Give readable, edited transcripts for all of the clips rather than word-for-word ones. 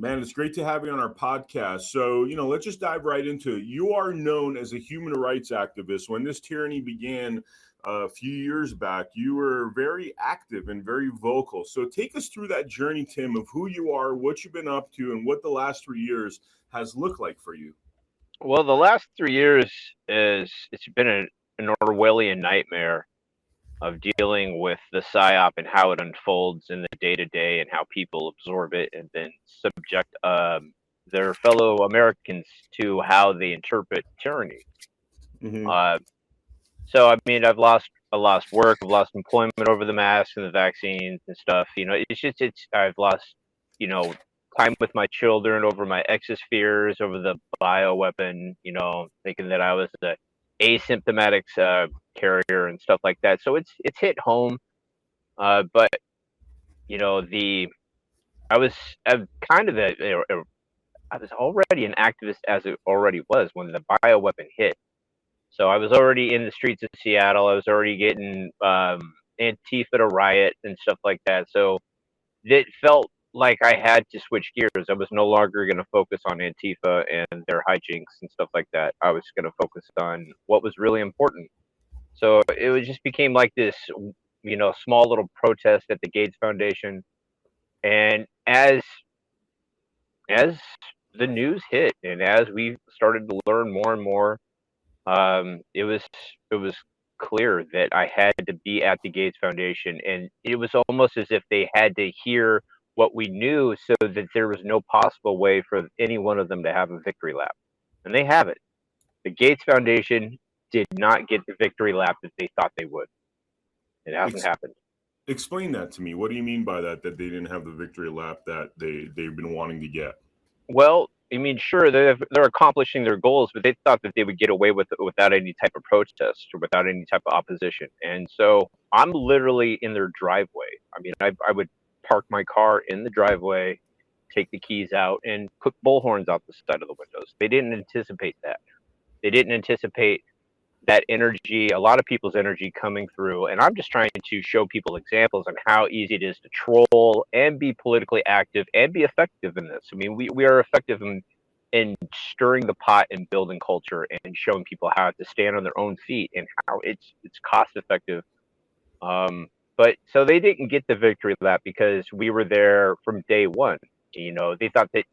Man, it's great to have you on our podcast. So, let's just dive right into it. You are known as a human rights activist. When this tyranny began a few years back, you were very active and very vocal. So, take us through that journey, Tim, of who you are, what you've been up to, and what the last 3 years has looked like for you. Well, the last 3 years it's been an Orwellian nightmare of dealing with the psyop and how it unfolds in the day to day and how people absorb it and then subject their fellow Americans to how they interpret tyranny. Hmm. Uh, so I mean, I lost work, I've lost employment over the masks and the vaccines and stuff. It's I've lost you know time with my children over my ex's fears over the bioweapon. Thinking that I was the asymptomatic carrier and stuff like that. So it's hit home. But the I was I'm kind of I was already an activist as it already was when the bioweapon hit. So I was already in the streets of Seattle. I was already getting Antifa to riot and stuff like that. So it felt like I had to switch gears. I was no longer going to focus on Antifa and their hijinks and stuff like that. I was going to focus on what was really important. So just became like this, small little protest at the Gates Foundation. And as the news hit and as we started to learn more and more, it was clear that I had to be at the Gates Foundation, and it was almost as if they had to hear what we knew, so that there was no possible way for any one of them to have a victory lap, and they have it. The Gates Foundation did not get the victory lap that they thought they would. It hasn't Ex- happened. Explain that to me. What do you mean by that? That they didn't have the victory lap that they've been wanting to get? Well, I mean, sure, they're accomplishing their goals, but they thought that they would get away with it without any type of protest or without any type of opposition. And so I'm literally in their driveway. I mean, I would park my car in the driveway, take the keys out, and put bullhorns out the side of the windows. They didn't anticipate that. They didn't anticipate that energy, a lot of people's energy coming through. And I'm just trying to show people examples on how easy it is to troll and be politically active and be effective in this. I mean, we are effective in stirring the pot and building culture and showing people how to stand on their own feet and how it's cost effective. But so they didn't get the victory lap because we were there from day one. They thought that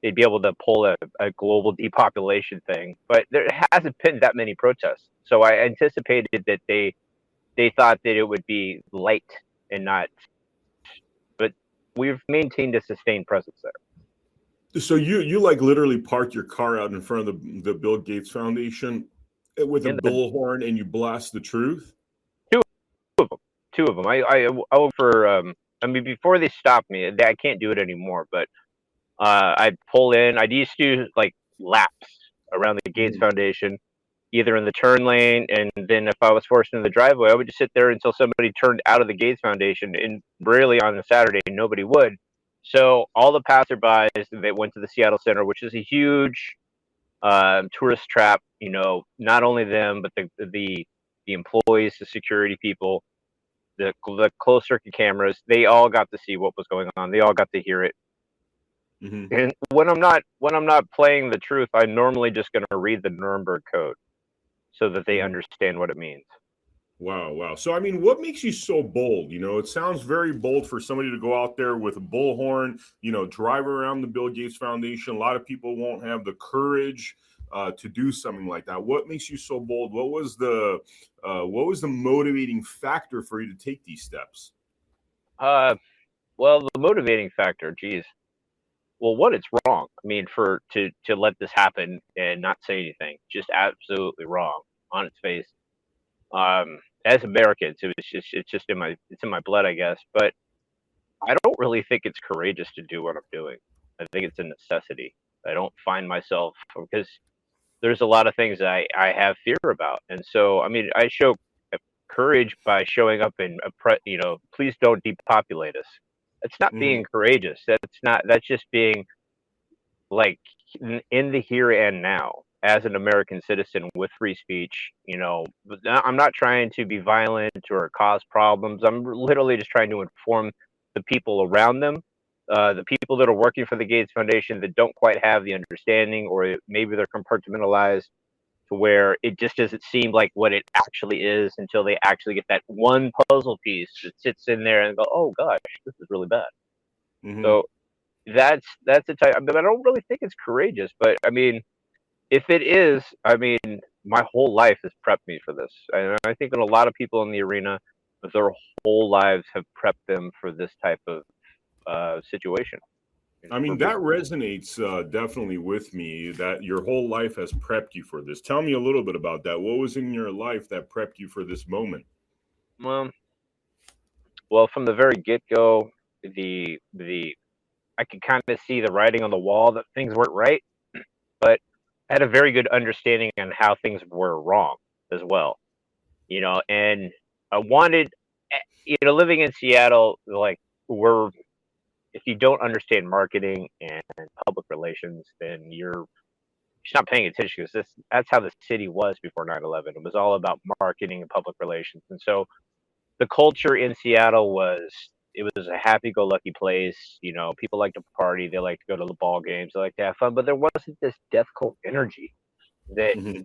they'd be able to pull a global depopulation thing, but there hasn't been that many protests. So I anticipated that they thought that it would be light and not, but we've maintained a sustained presence there. So you like literally park your car out in front of the Bill Gates Foundation with a In the bullhorn and you blast the truth? two of them, two of them. I mean, before they stopped me, I can't do it anymore. But I'd pull in. I used to do like laps around the Gates Mhm. Foundation, either in the turn lane, and then if I was forced into the driveway, I would just sit there until somebody turned out of the Gates Foundation. And really, on a Saturday, nobody would. So all the passerbys that went to the Seattle Center, which is a huge tourist trap, not only them, but the employees, the security people, the closed circuit cameras, they all got to see what was going on. They all got to hear it. Hmm. And when I'm not playing the truth, I'm normally just going to read the Nuremberg Code so that they Hmm. understand what it means. Wow, wow. So I mean, what makes you so bold? It sounds very bold for somebody to go out there with a bullhorn, drive around the Bill Gates Foundation. A lot of people won't have the courage to do something like that. What makes you so bold? What was the motivating factor for you to take these steps? Uh, well, the motivating factor, geez. Well, one, it's wrong. I mean, for to let this happen and not say anything, just absolutely wrong on its face. As Americans, it's just in my blood, I guess. But I don't really think it's courageous to do what I'm doing. I think it's a necessity. I don't find myself, because there's a lot of things I have fear about, and so I mean, I show courage by showing up and please don't depopulate us. It's not Hmm. being courageous. That's just being like in the here and now as an American citizen with free speech. I'm not trying to be violent or cause problems. I'm literally just trying to inform the people around them the people that are working for the Gates Foundation that don't quite have the understanding, or maybe they're compartmentalized to where it just doesn't seem like what it actually is until they actually get that one puzzle piece that sits in there and go, oh gosh, this is really bad. Hmm. So that's the type. I mean, I don't really think it's courageous, but I mean, if it is, I mean, my whole life has prepped me for this, and I think that a lot of people in the arena, their whole lives have prepped them for this type of situation. You know, I for mean, that resonates definitely with me that your whole life has prepped you for this. Tell me a little bit about that. What was in your life that prepped you for this moment? well, well, from the very get go, the I could kind of see the writing on the wall that things weren't right, but I had a very good understanding on how things were wrong as well. You know, and I wanted, living in Seattle, like we're if you don't understand marketing and public relations, then you're just not paying attention because that's how the city was before 9/11. It was all about marketing and public relations. And so the culture in Seattle was a happy-go-lucky place. You know, people like to party, they like to go to the ball games, they like to have fun, but there wasn't this death cult energy that Hmm.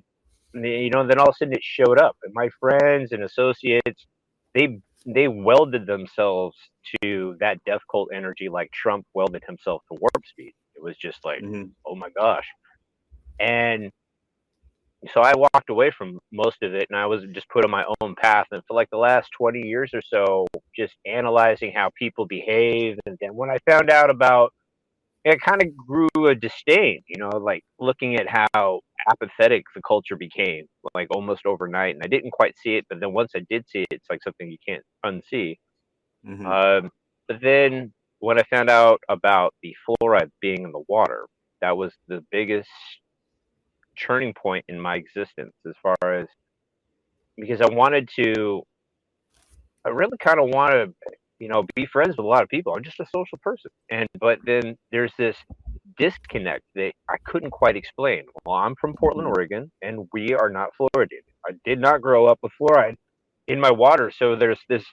then all of a sudden it showed up. And my friends and associates, they welded themselves to that death cult energy like Trump welded himself to warp speed. It was just like, Hmm. oh my gosh. And so I walked away from most of it and I was just put on my own path. And for like the last 20 years or so, just analyzing how people behave. And then when I found out about it, kind of grew a disdain, like looking at how apathetic the culture became, like almost overnight. And I didn't quite see it, but then once I did see it, it's like something you can't unsee. Hmm. But then when I found out about the fluoride being in the water, that was the biggest turning point in my existence as far as because I really kind of want to, be friends with a lot of people. I'm just a social person. But then there's this disconnect that I couldn't quite explain. Well, I'm from Portland, Hmm. Oregon, and we are not fluoridated. I did not grow up with fluoride in my water. So there's this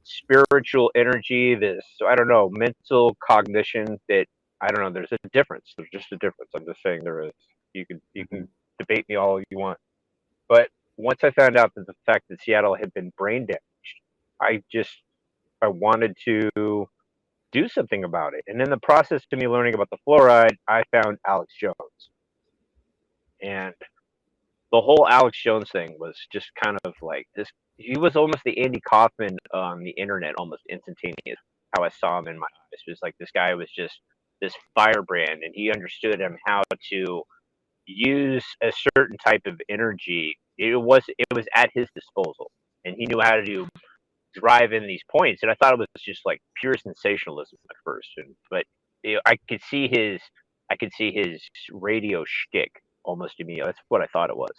spiritual energy, this, I don't know, mental cognition that I don't know. There's a difference. There's just a difference. I'm just saying there is. You can debate me all you want. But once I found out that the fact that Seattle had been brain damaged, I just I wanted to do something about it. And in the process to me learning about the fluoride, I found Alex Jones. And the whole Alex Jones thing was just kind of like this. He was almost the Andy Kaufman on the internet, almost instantaneous. How I saw him in my eyes it was like this guy was just this firebrand, and he understood him how to use a certain type of energy. It was at his disposal, and he knew how to drive in these points. And I thought it was just like pure sensationalism at first, but I could see his radio shtick almost immediately. That's what I thought it was.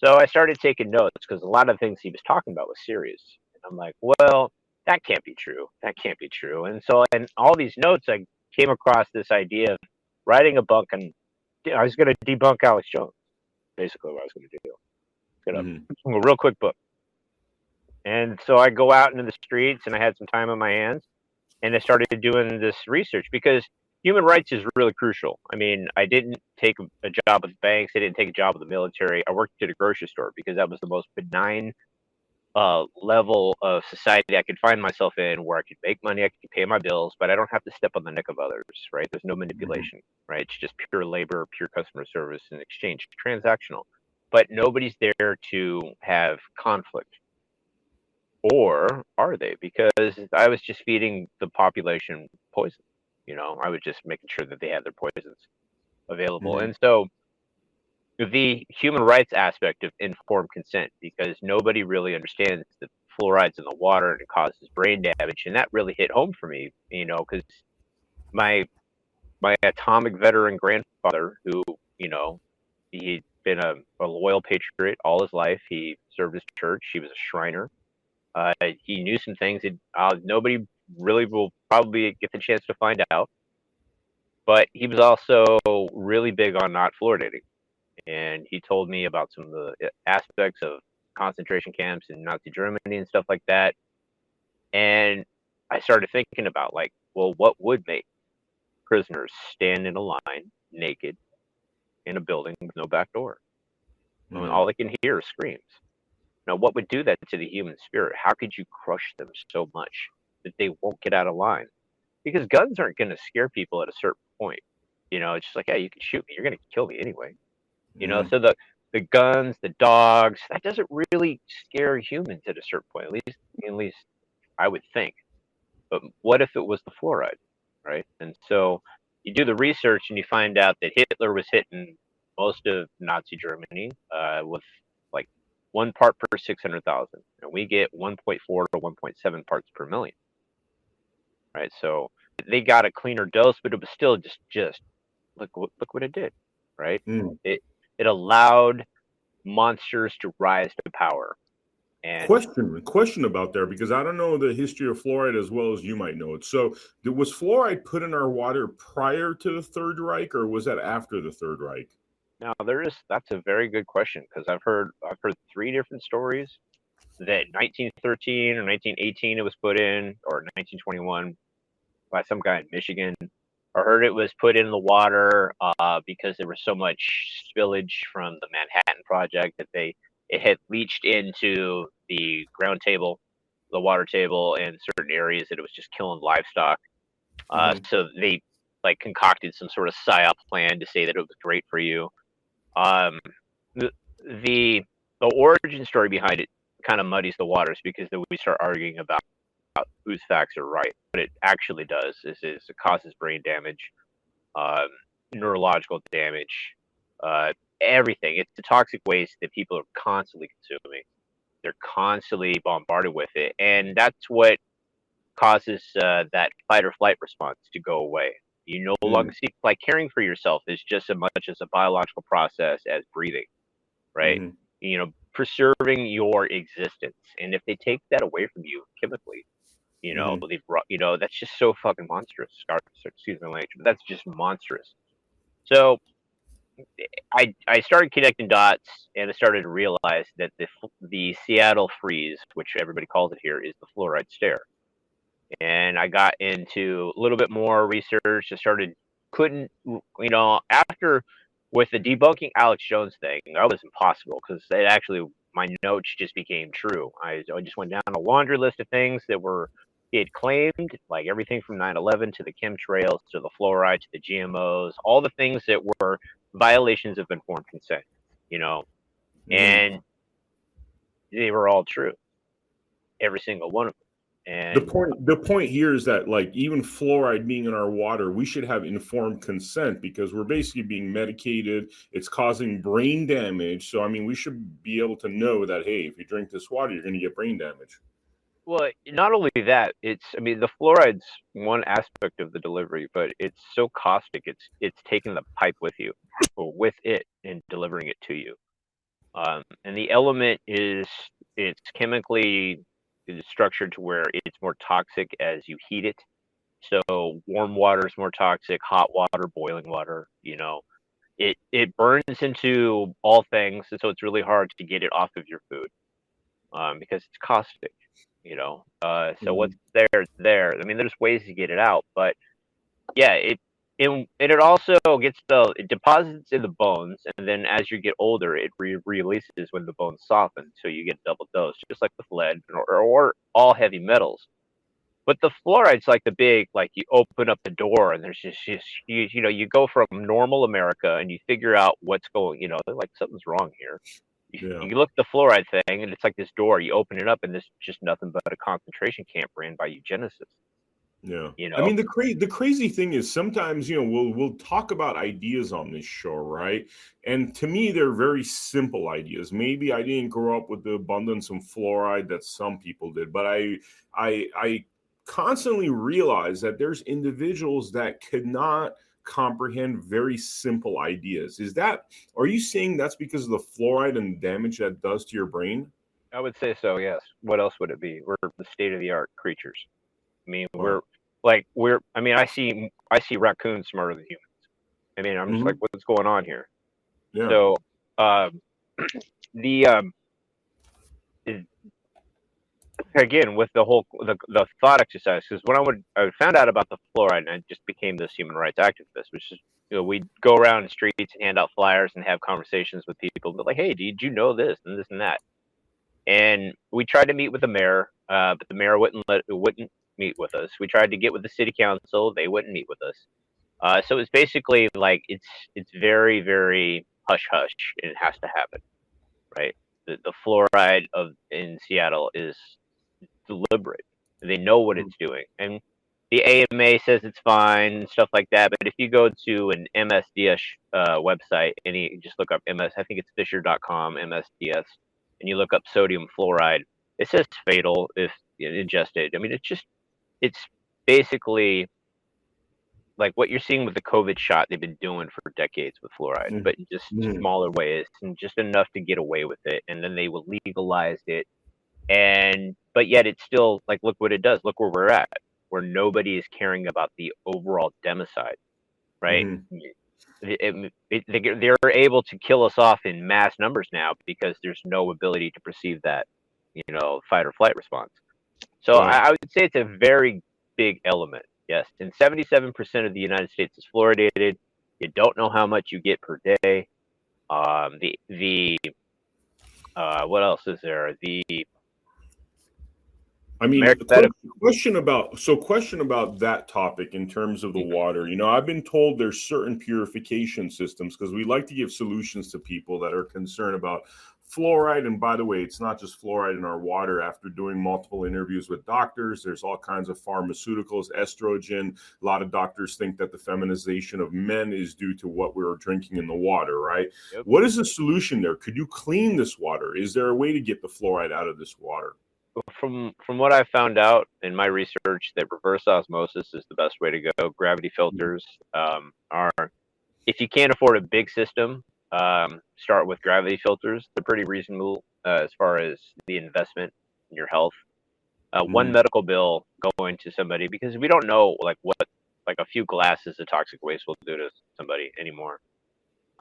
So I started taking notes because a lot of things he was talking about was serious. And I'm like, well, that can't be true. That can't be true. And so, in all these notes, I came across this idea of writing a book, and I was going to debunk Alex Jones. Basically, what I was going to do. Going Hmm. to a real quick book. And so I go out into the streets, and I had some time on my hands, and I started doing this research because human rights is really crucial. I mean, I didn't take a job with banks. I didn't take a job with the military. I worked at a grocery store because that was the most benign level of society I could find myself in, where I could make money, I could pay my bills, but I don't have to step on the neck of others, right? There's no Hmm. manipulation, right? It's just pure labor, pure customer service and exchange, transactional. But nobody's there to have conflict. Or are they? Because I was just feeding the population poison. I was just making sure that they had their poisons available. Hmm. And so the human rights aspect of informed consent, because nobody really understands that fluoride's in the water and it causes brain damage. And that really hit home for me, because my atomic veteran grandfather, who, he'd been a loyal patriot all his life. He served his church. He was a Shriner. He knew some things that nobody really will probably get the chance to find out. But he was also really big on not fluoridating. And he told me about some of the aspects of concentration camps in Nazi Germany and stuff like that. And I started thinking about, like, Well, what would make prisoners stand in a line naked in a building with no back door? I mean, all they can hear is screams. Now, what would do that to the human spirit? How could you crush them so much that they won't get out of line? Because guns aren't going to scare people at a certain point. It's just like, hey, you can shoot me. You're going to kill me anyway. So the guns, the dogs, that doesn't really scare humans at a certain point. At least I would think. But what if it was the fluoride, right? And so you do the research and you find out that Hitler was hitting most of Nazi Germany with like 1 part per 600,000, and we get 1.4 to 1.7 parts per million, right? So they got a cleaner dose, but it was still just look what it did, right? It allowed monsters to rise to power. And Question about there, because I don't know the history of fluoride as well as you might know it. So, was fluoride put in our water prior to the Third Reich, or was that after the Third Reich? now that's a very good question, because I've heard 3 different stories that 1913 or 1918 it was put in, or 1921 by some guy in Michigan. I heard it was put in the water because there was so much spillage from the Manhattan Project that it had leached into the ground table, the water table, in certain areas, that it was just killing livestock. So they concocted some sort of psyop plan to say that it was great for you. The the origin story behind it kind of muddies the waters, because then we start arguing about whose facts are right. What it actually does is it causes brain damage, neurological damage, everything. It's the toxic waste that people are constantly consuming. They're constantly bombarded with it, and that's what causes that fight or flight response to go away. You no longer see, caring for yourself is just as much as a biological process as breathing, right? Preserving your existence. And if they take that away from you chemically, they've brought, that's just so fucking monstrous. Excuse my language, but that's just monstrous. So I started connecting dots, and I started to realize that the Seattle freeze, which everybody calls it here, is the fluoride stare. And I got into a little bit more research. After with the debunking Alex Jones thing, that was impossible, because my notes just became true. I just went down a laundry list of things that he had claimed, like everything from 9/11 to the chemtrails to the fluoride to the GMOs, all the things that were violations of informed consent, and they were all true, every single one of them. And the point here is that, even fluoride being in our water, we should have informed consent, because we're basically being medicated. It's causing brain damage. So, I mean, we should be able to know that, hey, if you drink this water, you're going to get brain damage. Well, not only that, the fluoride's one aspect of the delivery, but it's so caustic. It's taking the pipe with you, or with it, and delivering it to you. And the element it's chemically structured to where it's more toxic as you heat it. So warm water is more toxic, hot water, boiling water, it burns into all things, and so it's really hard to get it off of your food, because it's caustic, So what's there, it's there. I mean, there's ways to get it out, but yeah, it also it deposits in the bones, and then as you get older, it releases when the bones soften, so you get double dose, just like with lead or all heavy metals. But the fluoride's like the big, you open up the door, and there's just you go from normal America, and you figure out what's going, like something's wrong here. You look at the fluoride thing, and it's like this door. You open it up, and there's just nothing but a concentration camp ran by eugenicists. Yeah. I mean, the crazy thing is, sometimes, we'll talk about ideas on this show, right? And to me, they're very simple ideas. Maybe I didn't grow up with the abundance of fluoride that some people did, but I constantly realize that there's individuals that could not comprehend very simple ideas. Are you saying that's because of the fluoride and the damage that does to your brain? I would say so, yes. What else would it be? We're the state-of-the-art creatures. I mean, I see raccoons smarter than humans. I mean, I'm just like, what's going on here? Yeah. So, again with the thought exercise, because when I found out about the fluoride, and I just became this human rights activist, which is, we'd go around the streets and hand out flyers and have conversations with people, but like, hey, did you know this and this and that? And we tried to meet with the mayor, but the mayor wouldn't meet with us. We tried to get with the city council; they wouldn't meet with us. So it's basically like it's very, very hush hush, and it has to happen, right? The fluoride in Seattle is deliberate. They know what it's doing, and the AMA says it's fine and stuff like that. But if you go to an MSDS website and you just look up MS, I think it's Fisher.com MSDS, and you look up sodium fluoride, it says fatal if ingested. I mean, it's basically like what you're seeing with the COVID shot they've been doing for decades with fluoride, but in just smaller ways and just enough to get away with it. And then they will legalize it. But yet it's still like, look what it does. Look where we're at, where nobody is caring about the overall democide, right? They're able to kill us off in mass numbers now because there's no ability to perceive that, fight or flight response. So I would say it's a very big element. Yes, and 77% of the United States is fluoridated. You don't know how much you get per day. What else is there? I mean, question about that topic in terms of the water. I've been told there's certain purification systems, because we like to give solutions to people that are concerned about fluoride. And by the way, it's not just fluoride in our water. After doing multiple interviews with doctors, there's all kinds of pharmaceuticals, estrogen. A lot of doctors think that the feminization of men is due to what we're drinking in the water, right? Yep. What is the solution there? Could you clean this water? Is there a way to get the fluoride out of this water? From what I found out in my research, that reverse osmosis is the best way to go. Gravity filters are, if you can't afford a big system, start with gravity filters. They're pretty reasonable as far as the investment in your health. One medical bill going to somebody, because we don't know what a few glasses of toxic waste will do to somebody anymore.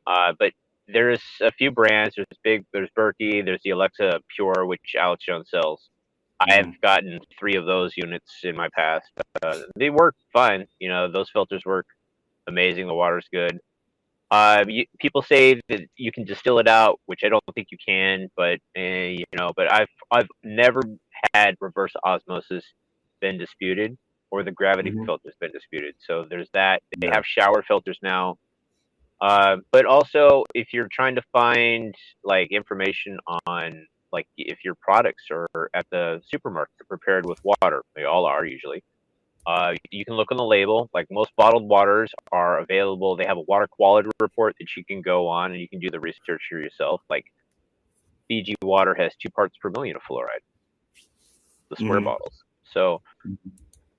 But there's a few brands. There's Berkey. There's the Alexa Pure, which Alex Jones sells. I've gotten 3 of those units in my past. They work fine. Those filters work amazing. The water's good. People say that you can distill it out, which I don't think you can. But but I've never had reverse osmosis been disputed, or the gravity filters been disputed. So there's that. They have shower filters now. But also, if you're trying to find like information on, like, if your products are at the supermarket prepared with water, they all are usually. You can look on the label. Like, most bottled waters are available. They have a water quality report that you can go on and you can do the research for yourself. Like, Fiji water has 2 parts per million of fluoride, the square bottles. So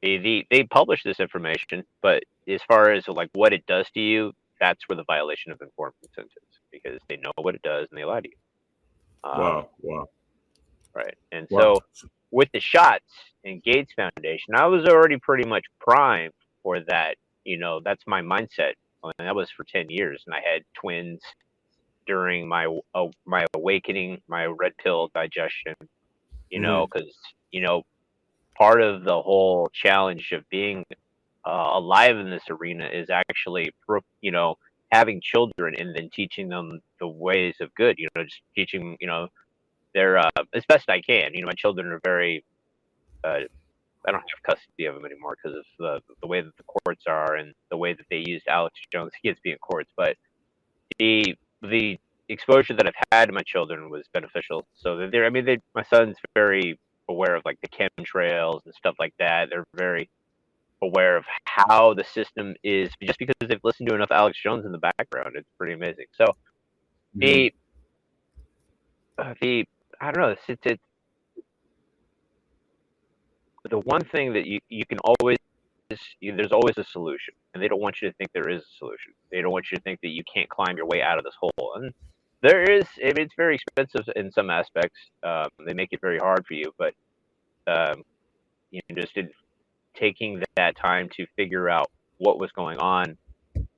they publish this information, but as far as like what it does to you, that's where the violation of informed consent is, because they know what it does and they lie to you. Wow. Right. And so with the shots and Gates Foundation, I was already pretty much primed for that. That's my mindset. And that was for 10 years. And I had twins during my awakening, my red pill digestion, because, part of the whole challenge of being alive in this arena is actually, having children and then teaching them the ways of good, just teaching, they're as best I can. My children are very, I don't have custody of them anymore because of the way that the courts are and the way that they used Alex Jones' kids being courts. But the exposure that I've had to my children was beneficial. So my son's very aware of like the chemtrails and stuff like that. They're very aware of how the system is, just because they've listened to enough Alex Jones in the background. It's pretty amazing. So the I don't know. It's the one thing that you can always, there's always a solution, and they don't want you to think there is a solution. They don't want you to think that you can't climb your way out of this hole. And there is. It's very expensive in some aspects. They make it very hard for you, but just taking that time to figure out what was going on,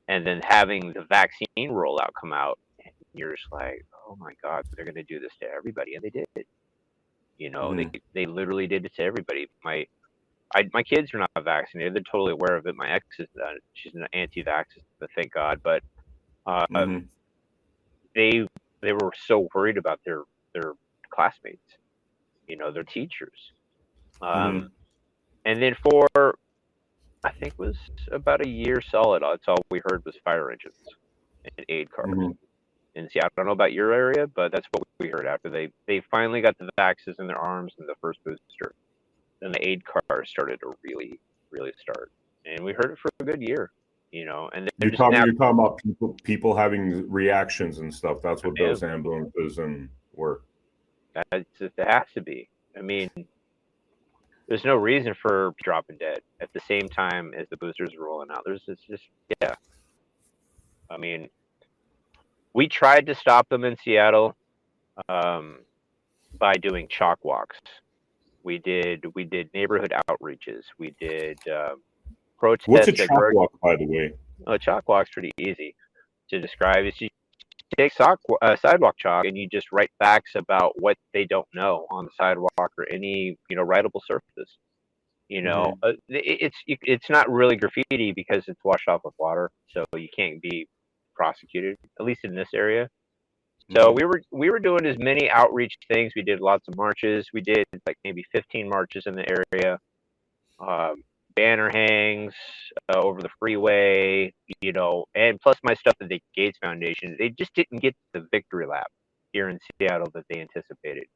and then having the vaccine rollout come out, and you're just like, oh my God, they're going to do this to everybody, and they did. You know, they literally did it to everybody. My kids are not vaccinated. They're totally aware of it. My ex is she's an anti-vax, thank God. But they were so worried about their classmates, you know, their teachers. And then for I think it was about a year solid, that's all we heard was fire engines and aid cars. And see, I don't know about your area, but that's what we heard after they finally got the vaxes in their arms and the first booster. Then the aid cars started to really, really start. And we heard it for a good year, you know. And you're talking about people having reactions and stuff. That's what those ambulances and were. It has to be. I mean, there's no reason for dropping dead at the same time as the boosters are rolling out. It's just yeah. I mean, we tried to stop them in Seattle by doing chalk walks. We did neighborhood outreaches. We did protests. What's a chalk walk, by the way? Oh, a chalk walk's pretty easy to describe. It's you take sidewalk chalk and you just write facts about what they don't know on the sidewalk or any, you know, writable surface. You know, it's not really graffiti because it's washed off with water, so you can't be prosecuted, at least in this area. So we were doing as many outreach things. We did lots of marches. We did like maybe 15 marches in the area. Banner hangs over the freeway, you know, and plus my stuff at the Gates Foundation. They just didn't get the victory lap here in Seattle that they anticipated,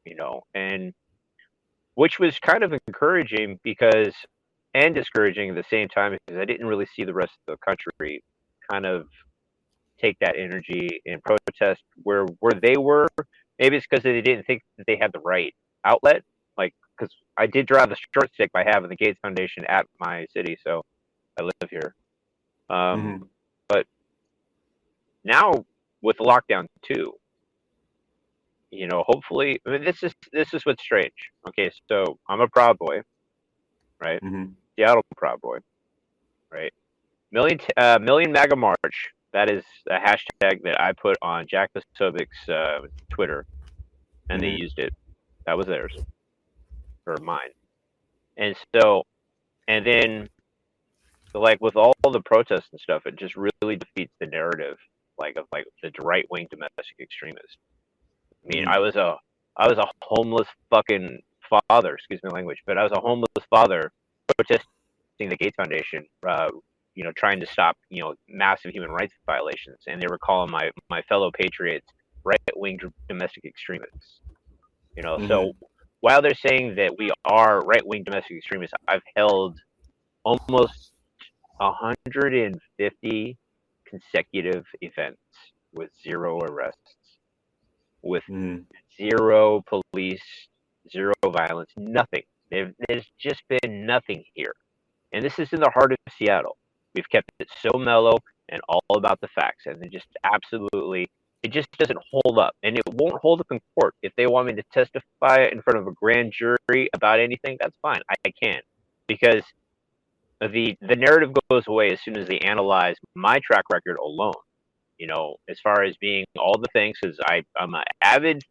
you know, and which was kind of encouraging and discouraging at the same time, because I didn't really see the rest of the country kind of take that energy and protest where they were. Maybe it's because they didn't think that they had the right outlet, like, because I did drive the short stick by having the Gates Foundation at my city, so I live here. But now with the lockdown too, you know, hopefully, I mean, this is what's strange. Okay, so I'm a Proud Boy, right? Seattle Proud Boy, right? Million MAGA March. That is a hashtag that I put on Jack Posovic's Twitter, and they used it. That was theirs, or mine. And so, and then, like with all the protests and stuff, it just really defeats the narrative, like of like the right wing domestic extremist. I mean, I was a homeless fucking father. Excuse my language, but I was a homeless father protesting the Gates Foundation. You know, trying to stop, you know, massive human rights violations, and they were calling my fellow patriots right-wing domestic extremists. You know, so while they're saying that we are right-wing domestic extremists, I've held almost 150 consecutive events with 0 arrests, with 0 police, 0 violence, nothing. There's just been nothing here, and this is in the heart of Seattle. We've kept it so mellow and all about the facts, and it just doesn't hold up, and it won't hold up in court. If they want me to testify in front of a grand jury about anything, that's fine. I can, because the narrative goes away as soon as they analyze my track record alone. You know, as far as being all the things, because I'm an avid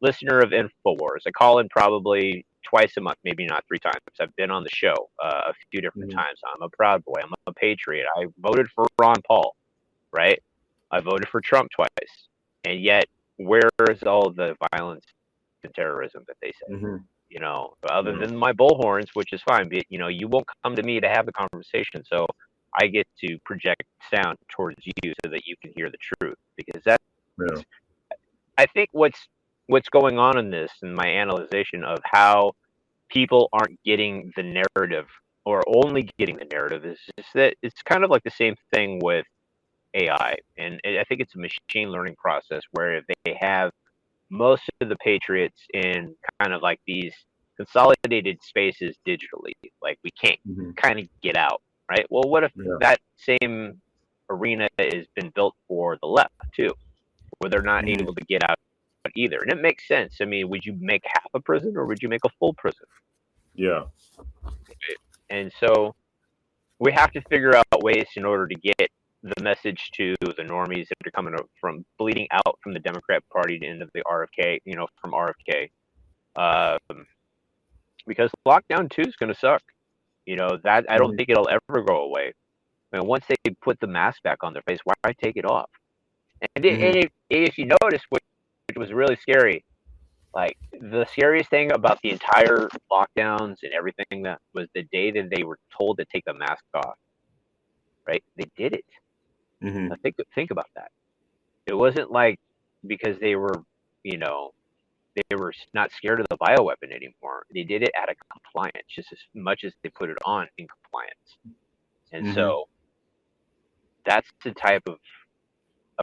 listener of InfoWars. I call in probably twice a month, maybe not 3 times. I've been on the show a few different times. I'm a Proud Boy. I'm a patriot. I voted for Ron Paul, right? I voted for Trump twice. And yet, where is all the violence and terrorism that they say? You know, other than my bullhorns, which is fine, but, you know, you won't come to me to have the conversation. So I get to project sound towards you so that you can hear the truth. Because I think what's going on in this, and my analyzation of how people aren't getting the narrative, or only getting the narrative, is just that it's kind of like the same thing with AI. And I think it's a machine learning process where they have most of the patriots in kind of like these consolidated spaces digitally. Like, we can't kind of get out, right? Well, what if that same arena has been built for the left too, where they're not able to get out either? And it makes sense. I mean, would you make half a prison, or would you make a full prison? Yeah. And so we have to figure out ways in order to get the message to the normies that are coming from bleeding out from the Democrat Party into the RFK, you know, from RFK, Um, because lockdown 2 is going to suck. That I don't think it'll ever go away. I mean, once they put the mask back on their face, why take it off? And, if you notice, which was really scary, like the scariest thing about the entire lockdowns and everything that was the day that they were told to take the mask off. Right? They did it. Now think about that. It wasn't like because you know, they were not scared of the bioweapon anymore. They did it out of compliance, just as much as they put it on in compliance. And so that's the type of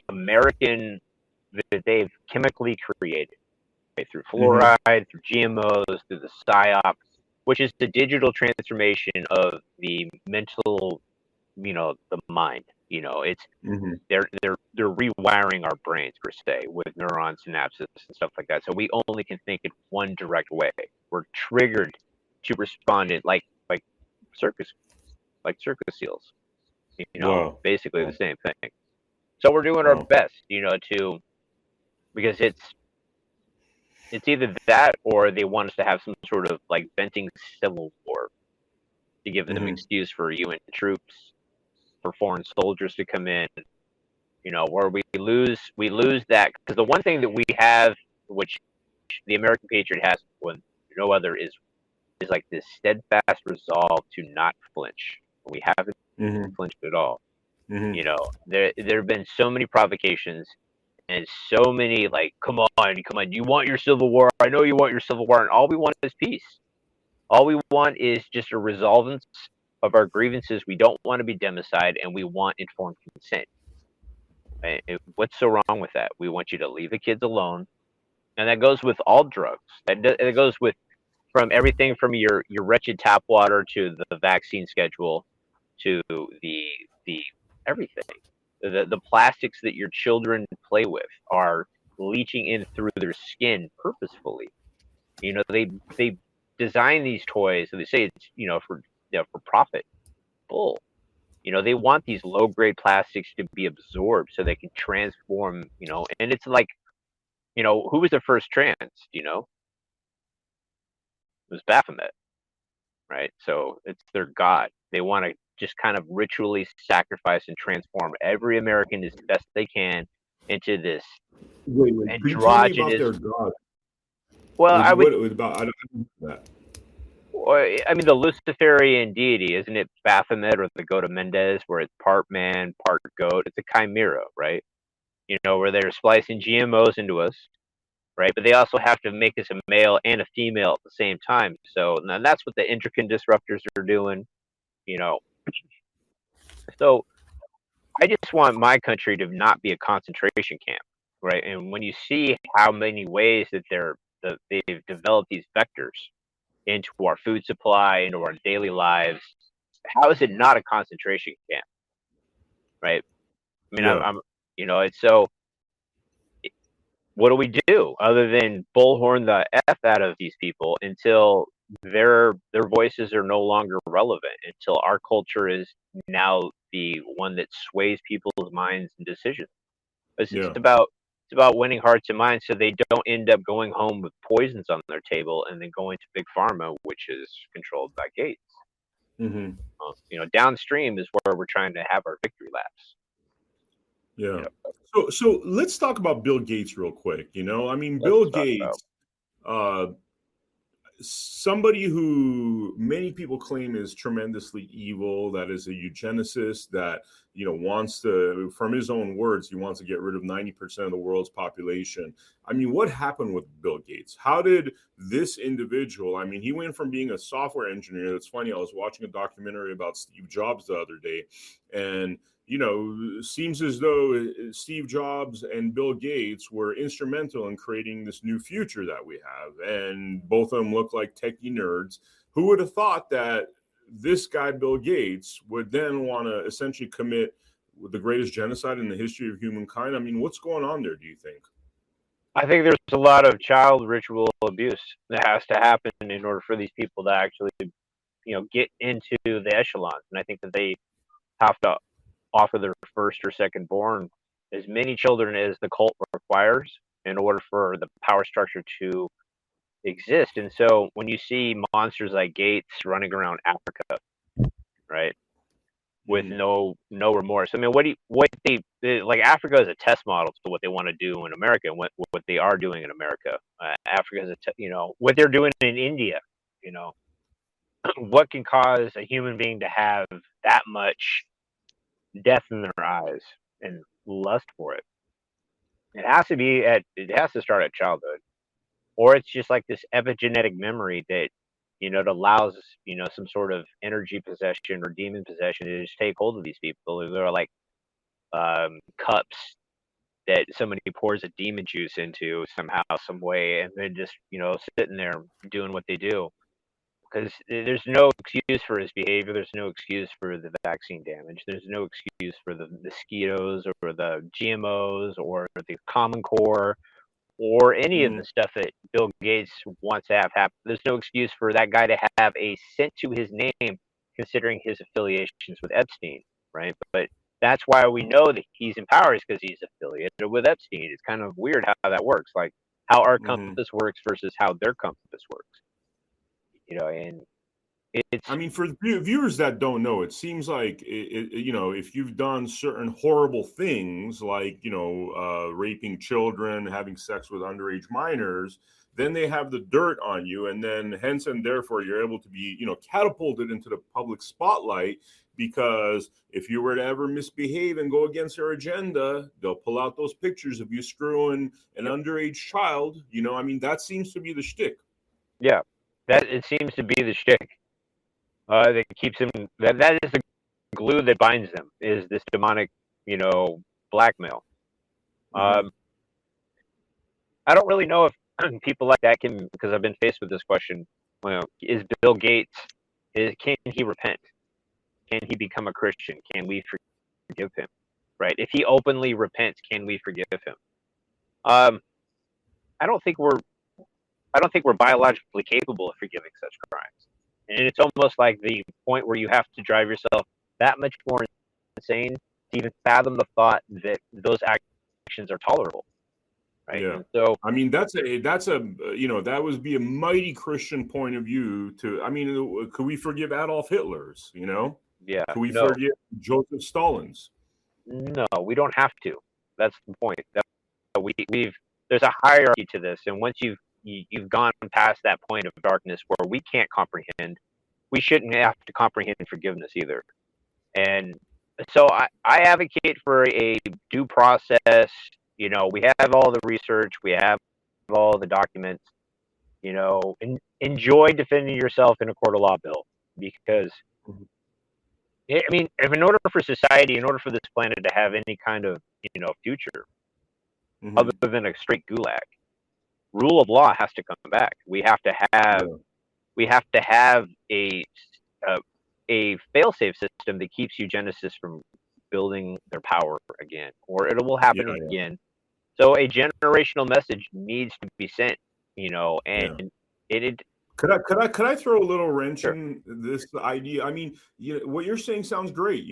American that they've chemically created, right? Through fluoride, through GMOs, through the PSYOP, which is the digital transformation of the mental, the mind. It's they're rewiring our brains per se with neuron synapses and stuff like that. So we only can think in one direct way. We're triggered to respond in like circus seals. Wow. Basically the same thing. So we're doing our best, to because it's either that or they want us to have some sort of like venting civil war to give them excuse for UN troops, for foreign soldiers to come in. Where we lose that, because the one thing that we have, which the American patriot has when no other, is like this steadfast resolve to not flinch. We haven't flinched at all. There have been so many provocations and so many like, come on, you want your civil war? I know you want your civil war, and all we want is peace. All we want is just a resolvance of our grievances. We don't want to be democide, and we want informed consent. What's so wrong with that? We want you to leave the kids alone, and that goes with all drugs. It goes with from everything from your wretched tap water to the vaccine schedule to the everything. The plastics that your children play with are leaching in through their skin purposefully. They design these toys and they say it's for profit. Bull. They want these low grade plastics to be absorbed so they can transform. And it's like, who was the first trans? It was Baphomet, right? So it's their god. They want to just kind of ritually sacrifice and transform every American as best they can into this androgynous. About their god. Well, I would. I don't know that. I mean, the Luciferian deity, isn't it Baphomet or the goat of Mendez, where it's part man, part goat? It's a chimera, right? Where they're splicing GMOs into us, right? But they also have to make us a male and a female at the same time. So now that's what the endocrine disruptors are doing. So I just want my country to not be a concentration camp, right? And when you see how many ways that they've developed these vectors into our food supply, into our daily lives, how is it not a concentration camp, right? I mean, I'm it's so. What do we do other than bullhorn the F out of these people until their voices are no longer relevant, until our culture is now the one that sways people's minds and decisions? It's about winning hearts and minds so they don't end up going home with poisons on their table and then going to big pharma, which is controlled by Gates. Downstream is where we're trying to have our victory laps. Yeah. So let's talk about Bill Gates real quick. I mean, Bill Gates, somebody who many people claim is tremendously evil, that is a eugenicist, that wants to, from his own words, he wants to get rid of 90% of the world's population. I mean, what happened with Bill Gates? How did this individual, I mean, he went from being a software engineer. That's funny, I was watching a documentary about Steve Jobs the other day, and seems as though Steve Jobs and Bill Gates were instrumental in creating this new future that we have. And both of them look like techie nerds. Who would have thought that this guy, Bill Gates, would then want to essentially commit the greatest genocide in the history of humankind? I mean, what's going on there, do you think? I think there's a lot of child ritual abuse that has to happen in order for these people to actually, get into the echelons. And I think that they have to offer their first or second born as many children as the cult requires in order for the power structure to exist. And so when you see monsters like Gates running around Africa, right, with Mhm. no remorse. I mean, what they like Africa is a test model to what they want to do in America and what they are doing in America. Africa is what they're doing in India. You know, what can cause a human being to have that much death in their eyes and lust for it? It has to start at childhood, or it's just like this epigenetic memory that it allows some sort of energy possession or demon possession to just take hold of these people. They're like cups that somebody pours a demon juice into somehow, some way, and then just sitting there doing what they do. Because there's no excuse for his behavior. There's no excuse for the vaccine damage. There's no excuse for the mosquitoes or the GMOs or the Common Core or any of Mhm. the stuff that Bill Gates wants to have happen. There's no excuse for that guy to have a cent to his name, considering his affiliations with Epstein, right? But that's why we know that he's in power, is because he's affiliated with Epstein. It's kind of weird how that works, like how our Mhm. compass works versus how their compass works, and I it's mean, for the viewers that don't know, it seems like if you've done certain horrible things, like raping children, having sex with underage minors, then they have the dirt on you, and then hence and therefore you're able to be catapulted into the public spotlight. Because if you were to ever misbehave and go against their agenda, they'll pull out those pictures of you screwing an yep, underage child. I mean, that seems to be the shtick. yeah, that it seems to be the shtick that keeps him. That is the glue that binds them, is this demonic, blackmail. Hmm. Um, I don't really know if people like that can, because I've been faced with this question. Is Bill Gates? Can he repent? Can he become a Christian? Can we forgive him? Right? If he openly repents, can we forgive him? Um, I don't think we're. I don't think we're biologically capable of forgiving such crimes. And it's almost like the point where you have to drive yourself that much more insane to even fathom the thought that those actions are tolerable, right? Yeah. And so, I mean, that's a that would be a mighty Christian point of view to. I mean, could we forgive Adolf Hitler's? yeah, Could we no, forgive Joseph Stalin's? no, we don't have to. That's the point. We've there's a hierarchy to this, and once you've gone past that point of darkness where we can't comprehend, we shouldn't have to comprehend forgiveness either. And so I advocate for a due process. We have all the research, we have all the documents. Enjoy defending yourself in a court of law, Bill, because Mhm. I mean, if in order for society, in order for this planet to have any kind of future other Mhm. than a straight gulag, rule of law has to come back. Yeah. We have to have a, a fail-safe system that keeps Genesis from building their power again, or it will Yeah. happen Yeah. again. So a generational message needs to be sent, and Yeah. it Could I throw a little wrench sure, in this idea? I mean, what you're saying sounds great,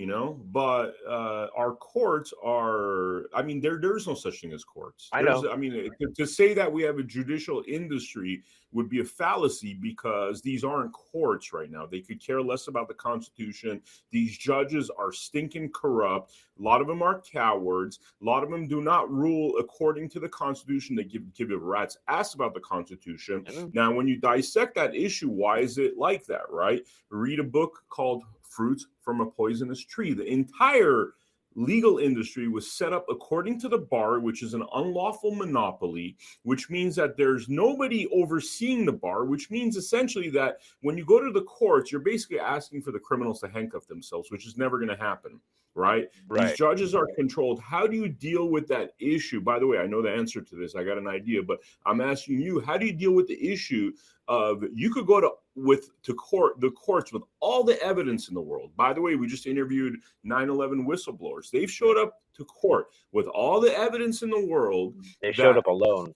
but our courts are. I mean, there's no such thing as courts. I know, I mean, to say that we have a judicial industry would be a fallacy because these aren't courts right now. They could care less about the Constitution. These judges are stinking corrupt. A lot of them are cowards. A lot of them do not rule according to the Constitution. They give a rat's ass about the Constitution. I know. Now, when you dissect that issue, why is it like that, right? Read a book called Fruits from a Poisonous Tree. The entire legal industry was set up according to the bar, which is an unlawful monopoly, which means that there's nobody overseeing the bar, which means essentially that when you go to the courts, you're basically asking for the criminals to handcuff themselves, which is never going to happen. Right? These Right. judges are controlled. How do you deal with that issue? By the way, I know the answer to this. I got an idea, but I'm asking you, how do you deal with the issue of you could go the courts with all the evidence in the world? By the way, we just interviewed 9/11 whistleblowers. They've showed up to court with all the evidence in the world They showed that up alone.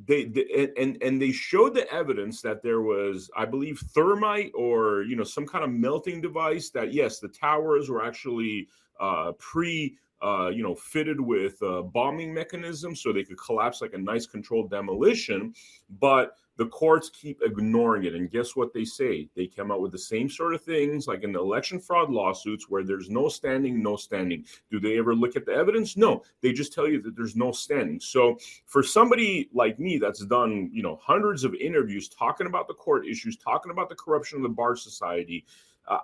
and they showed the evidence that there was, I believe, thermite or some kind of melting device, that yes, the towers were actually pre fitted with bombing mechanisms so they could collapse like a nice controlled demolition. But the courts keep ignoring it. And guess what they say? They come out with the same sort of things like in the election fraud lawsuits where there's no standing, no standing. Do they ever look at the evidence? No, they just tell you that there's no standing. So for somebody like me that's done, hundreds of interviews talking about the court issues, talking about the corruption of the bar society,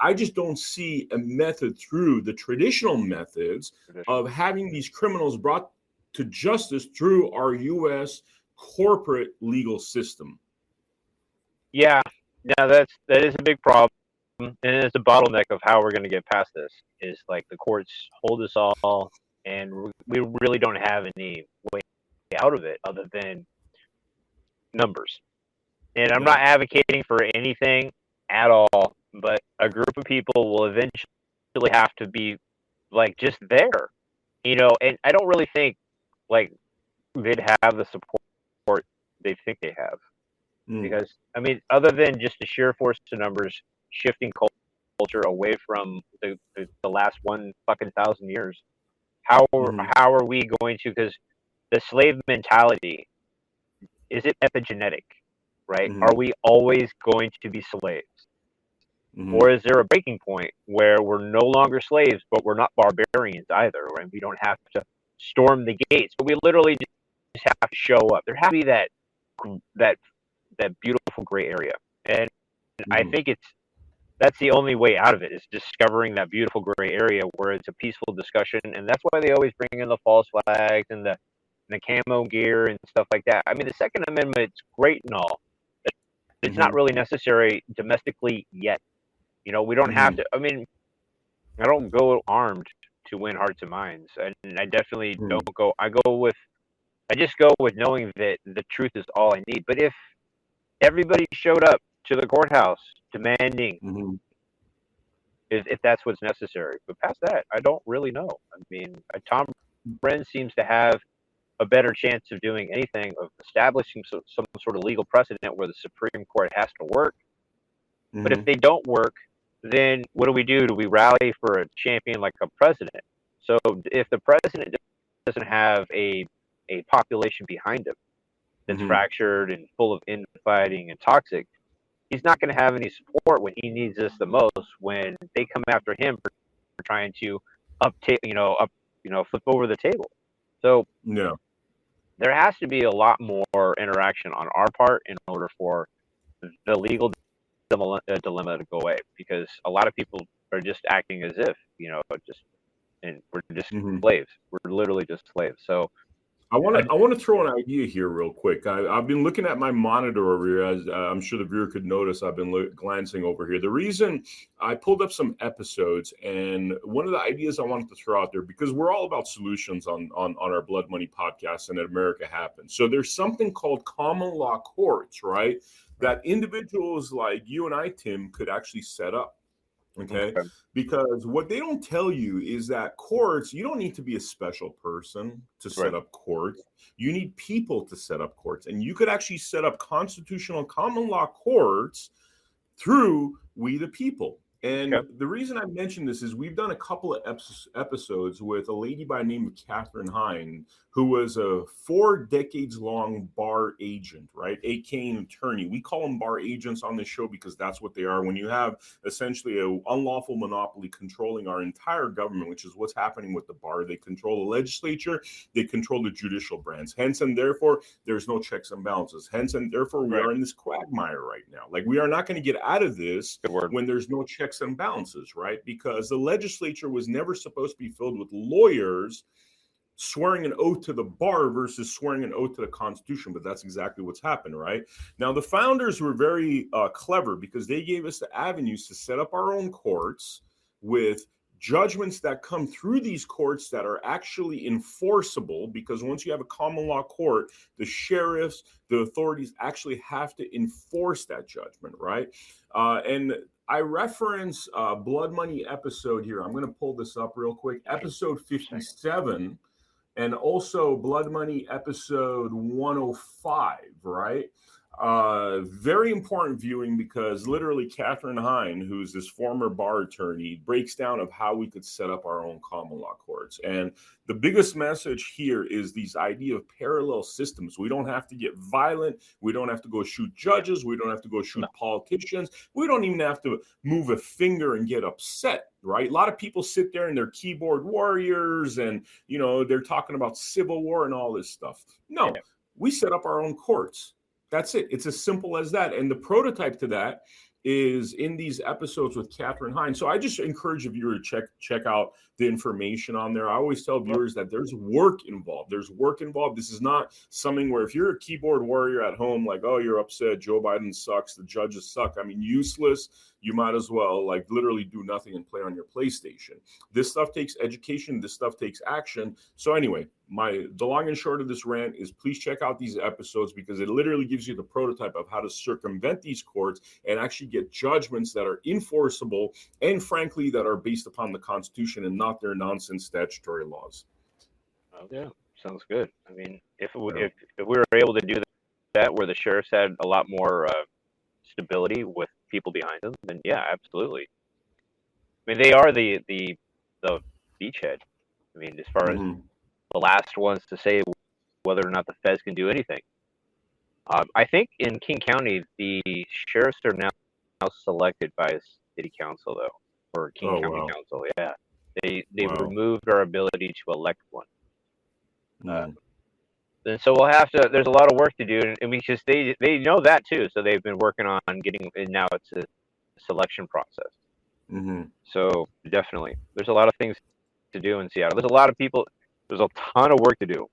I just don't see a method through the traditional methods of having these criminals brought to justice through our U.S. corporate legal system. Yeah, that is a big problem, and it's a bottleneck of how we're going to get past this. Is like the courts hold us all, and we really don't have any way out of it other than numbers. And I'm not advocating for anything at all, but a group of people will eventually have to be like just there, And I don't really think like they'd have the support they think they have, because I mean, other than just the sheer force of numbers shifting culture away from the last 1,000 years, how are we going to? Because the slave mentality, is it epigenetic, right? Are we always going to be slaves? Or is there a breaking point where we're no longer slaves, but we're not barbarians either, and we don't have to storm the gates, but we literally just have to show up? There has to be that beautiful gray area, and I think that's the only way out of it, is discovering that beautiful gray area where it's a peaceful discussion. And that's why they always bring in the false flags and the camo gear and stuff like that. I mean, the Second Amendment's great and all. It's not really necessary domestically yet. We don't have to. I mean, I don't go armed to win hearts and minds, and I definitely don't go. I just go with knowing that the truth is all I need. But if everybody showed up to the courthouse demanding, if that's what's necessary, but past that, I don't really know. I mean, Tom Bren seems to have a better chance of doing anything, of establishing some sort of legal precedent where the Supreme Court has to work. But if they don't work, then what do we do? Do we rally for a champion like a president? So if the president doesn't have a population behind him that's fractured and full of infighting and toxic, he's not going to have any support when he needs us the most, when they come after him for trying to flip over the table. So there has to be a lot more interaction on our part in order for the legal dilemma to go away, because a lot of people are just acting as if, and we're just slaves. We're literally just slaves. So I want to throw an idea here real quick. I've been looking at my monitor over here, as I'm sure the viewer could notice. I've been glancing over here. The reason I pulled up some episodes, and one of the ideas I wanted to throw out there, because we're all about solutions on our Blood Money podcast and at America Happens. So there's something called common law courts, right? That individuals like you and I, Tim, could actually set up. Okay. Because what they don't tell you is that courts, you don't need to be a special person to set up courts. You need people to set up courts. And you could actually set up constitutional common law courts through we the people. And the reason I mention this is we've done a couple of episodes with a lady by the name of Catherine Hine, who was a 4 decades long bar agent, right? AKA an attorney. We call them bar agents on this show because that's what they are. When you have essentially an unlawful monopoly controlling our entire government, which is what's happening with the bar. They control the legislature, they control the judicial branch. Hence and therefore, there's no checks and balances. Hence and therefore, we are in this quagmire right now. Like, we are not going to get out of this when there's no checks and balances, right? Because the legislature was never supposed to be filled with lawyers swearing an oath to the bar versus swearing an oath to the Constitution. But that's exactly what's happened, right? Now, the founders were very clever because they gave us the avenues to set up our own courts with judgments that come through these courts that are actually enforceable, because once you have a common law court, the sheriffs, the authorities actually have to enforce that judgment, right? And I reference Blood Money episode here. I'm going to pull this up real quick. Episode 57 and also Blood Money episode 105, right? Very important viewing because literally Catherine Hine, who's this former bar attorney, breaks down of how we could set up our own common law courts. And the biggest message here is these idea of parallel systems. We don't have to get violent. We don't have to go shoot judges. We don't have to go shoot politicians. We don't even have to move a finger and get upset, right? A lot of people sit there and they're keyboard warriors and, they're talking about civil war and all this stuff. No, we set up our own courts. That's it. It's as simple as that. And the prototype to that is in these episodes with Catherine Hine. So I just encourage a viewer to check out the information on there. I always tell viewers that there's work involved. There's work involved. This is not something where if you're a keyboard warrior at home, like, oh, you're upset, Joe Biden sucks, the judges suck. I mean, useless. You might as well literally do nothing and play on your PlayStation. This stuff takes education. This stuff takes action. So anyway, the long and short of this rant is please check out these episodes because it literally gives you the prototype of how to circumvent these courts and actually get judgments that are enforceable and frankly that are based upon the Constitution and not their nonsense statutory laws. Oh, yeah, sounds good. I mean, if we were able to do that where the sheriffs had a lot more stability with people behind them, then yeah, absolutely. I mean, they are the beachhead. I mean, as far as the last ones to say whether or not the feds can do anything. I think in King County, the sheriffs are now selected by city council, though, or King County Council. Yeah, they removed our ability to elect one. And so we'll have to. There's a lot of work to do, and because they know that too, so they've been working on getting. And now it's a selection process. So definitely, there's a lot of things to do in Seattle. There's a lot of people. There's a ton of work to do,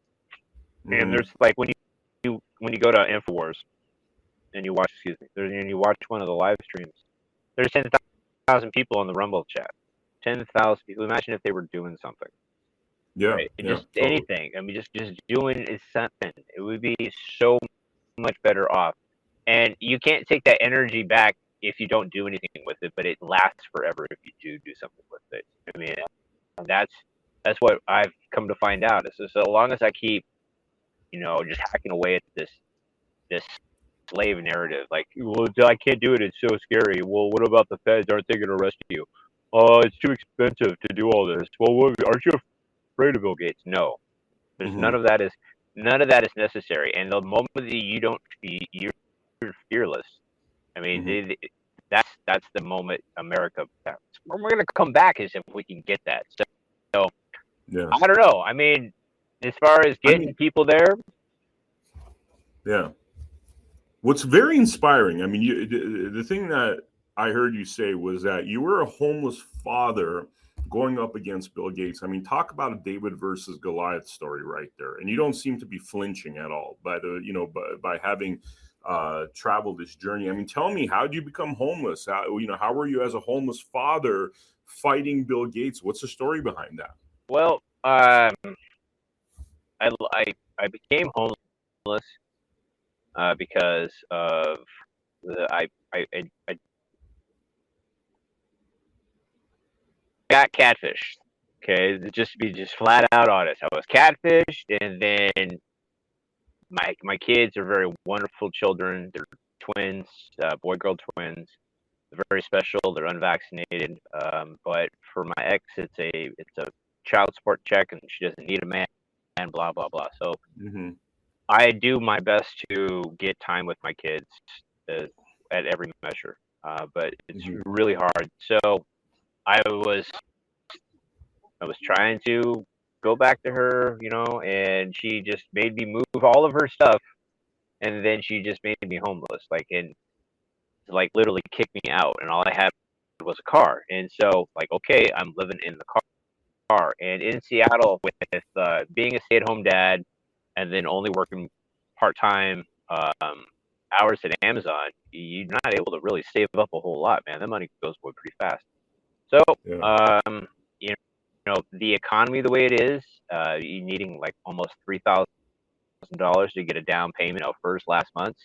and there's like when you go to Infowars and you watch, and you watch one of the live streams, there's 10,000 people on the Rumble chat. 10,000 people. Imagine if they were doing something. Yeah, right? Just anything. I mean, just doing is something. It would be so much better off, and you can't take that energy back if you don't do anything with it. But it lasts forever if you do something with it. I mean, that's what I've come to find out. Is so long as I keep, just hacking away at this slave narrative, like, well, I can't do it. It's so scary. Well, what about the feds? Aren't they going to arrest you? Oh, it's too expensive to do all this. Well, aren't you afraid of Bill Gates? No, there's none of that is necessary. And the moment that you're fearless. I mean, that's the moment America. We're going to come back is if we can get that. So I don't know. I mean, as far as getting people there. Yeah. What's very inspiring, I mean, the thing that I heard you say was that you were a homeless father going up against Bill Gates. I mean, talk about a David versus Goliath story right there. And you don't seem to be flinching at all by having traveled this journey. I mean, tell me, how did you become homeless? How were you as a homeless father fighting Bill Gates? What's the story behind that? Well, I became homeless because of I got catfished. Okay, just be flat out honest. I was catfished, and then my kids are very wonderful children. They're twins, boy-girl twins. They're very special. They're unvaccinated. But for my ex, it's a child support check, and she doesn't need a man, and blah blah blah. So I do my best to get time with my kids at every measure, but it's really hard. So I was trying to go back to her, and she just made me move all of her stuff, and then she just made me homeless, and literally kicked me out, and all I had was a car. And so okay, I'm living in the car, and in Seattle with being a stay-at-home dad and then only working part-time hours at Amazon, you're not able to really save up a whole lot, man. That money goes away pretty fast. So the economy the way it is, you needing almost $3,000 to get a down payment of first last month.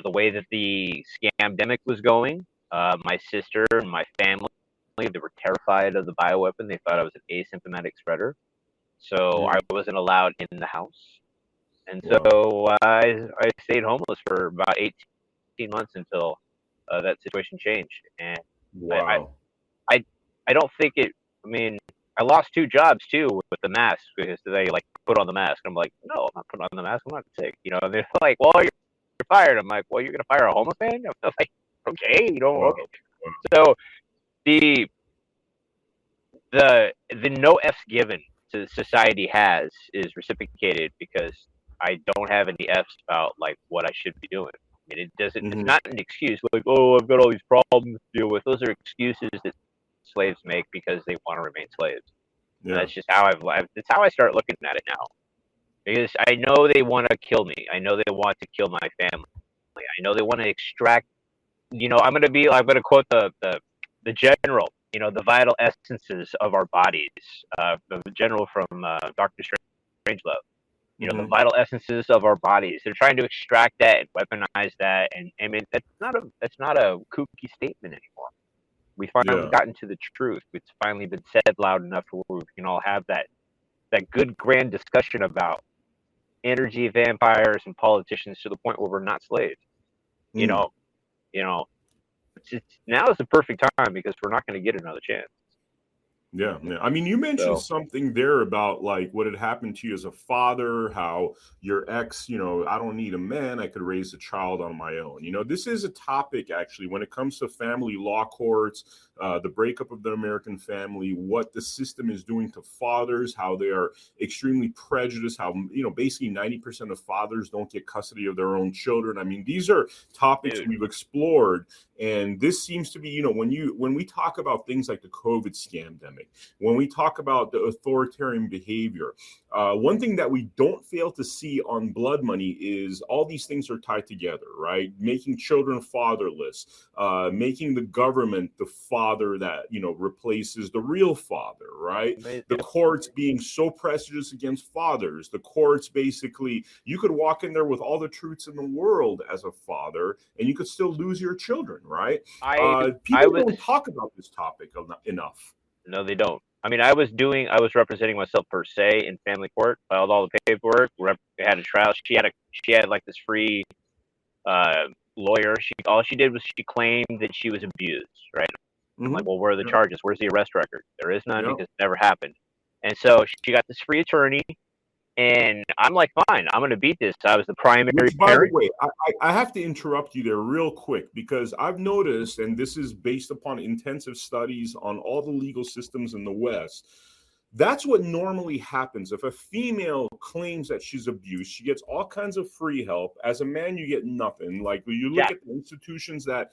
The way that the scamdemic was going, my sister and my family, they were terrified of the bioweapon. They thought I was an asymptomatic spreader. So I wasn't allowed in the house. And Wow. so I stayed homeless for about 18 months until that situation changed. And I, Wow. I, I don't think it. I mean, I lost 2 jobs too with the mask because they like put on the mask. I'm like, no, I'm not putting on the mask. I'm not sick. And they're like, well, you're fired. I'm like, well, you're gonna fire a homeless man? I'm like, okay, Wow. okay. So the the no F's given to society has is reciprocated because I don't have any F's about like what I should be doing. I mean, it doesn't. It's Mhm. not an excuse like, oh, I've got all these problems to deal with. Those are excuses that slaves make because they want to remain slaves. And Yeah. that's just how That's how I start looking at it now. Because I know they want to kill me. I know they want to kill my family. I know they want to extract. I'm gonna quote the general. The vital essences of our bodies. The general from Doctor Strangelove. The Mhm. vital essences of our bodies. They're trying to extract that and weaponize that. And I mean, that's not a kooky statement anymore. We finally Yeah. gotten to the truth. It's finally been said loud enough to where we can all have that good grand discussion about energy vampires and politicians to the point where we're not slaves. You Mm. know, you know, now is the perfect time because we're not going to get another chance. Yeah, yeah. I mean, you mentioned So, something there about like what had happened to you as a father, how your ex, I don't need a man, I could raise a child on my own. This is a topic actually when it comes to family law courts, the breakup of the American family, what the system is doing to fathers, how they are extremely prejudiced, how, basically 90% of fathers don't get custody of their own children. I mean, these are topics dude, we've explored. And this seems to be, when we talk about things like the COVID scandemic, when we talk about the authoritarian behavior, one thing that we don't fail to see on Blood Money is all these things are tied together, right? Making children fatherless, making the government the father that, replaces the real father, right? The courts being so prejudiced against fathers, the courts basically, you could walk in there with all the truths in the world as a father and you could still lose your children, right? I I People was don't talk about this topic enough. no, they don't. I mean, I was representing myself per se in family court, filed all the paperwork, had a trial. She had like this free lawyer. All she did was she claimed that she was abused, right? I'm like, Mm-hmm. well, where are the Yeah. charges? Where's the arrest record? There is none Yeah. because it never happened. And so she got this free attorney, and I'm like, fine, I'm going to beat this. I was the primary Which, by the parent. way, I have to interrupt you there real quick because I've noticed, and this is based upon intensive studies on all the legal systems in the West. That's what normally happens. If a female claims that she's abused, she gets all kinds of free help. As a man, you get nothing. Like when you look Yeah, at the institutions that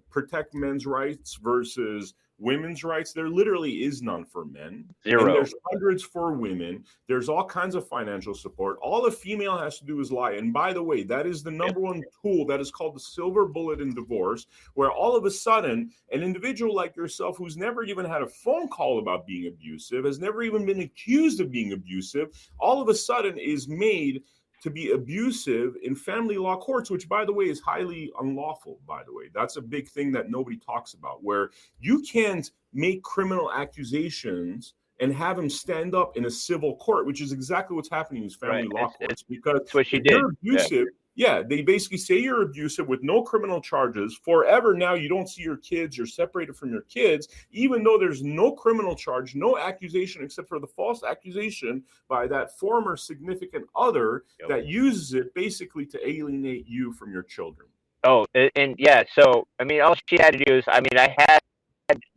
protect men's rights versus women's rights, there literally is none for men. And zero. there's hundreds for women. There's all kinds of financial support. All a female has to do is lie. And by the way, that is the Yep. number one tool that is called the silver bullet in divorce, where all of a sudden, an individual like yourself who's never even had a phone call about being abusive, has never even been accused of being abusive, all of a sudden is made to be abusive in family law courts, which, by the way, is highly unlawful, by the way. That's a big thing that nobody talks about, where you can't make criminal accusations and have him stand up in a civil court, which is exactly what's happening in these Right. family law It's courts. Because what she if did. you're Yeah. abusive, yeah, they basically say you're abusive with no criminal charges forever. Now you don't see your kids, you're separated from your kids, even though there's no criminal charge, no accusation except for the false accusation by that former significant other Yep. that uses it basically to alienate you from your children. Oh, and yeah. So I mean, all she had to do is, I mean, I had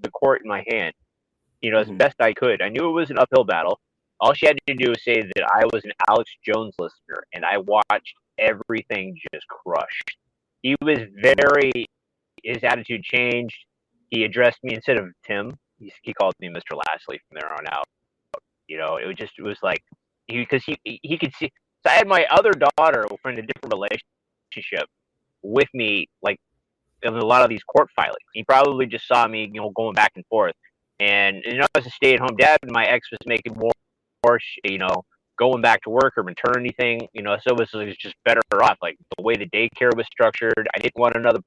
the court in my hand, as Mm-hmm. best I could. I knew it was an uphill battle. All she had to do was say that I was an Alex Jones listener, and I watched everything just crush. He was his attitude changed. He addressed me instead of Tim. He called me Mr. Lassley from there on out. It was like, because he could see. So I had my other daughter in a different relationship with me, like in a lot of these court filings. He probably just saw me, going back and forth. And as a stay-at-home dad, my ex was making more, going back to work or maternity thing. So it was just better off. Like the way the daycare was structured, I didn't want another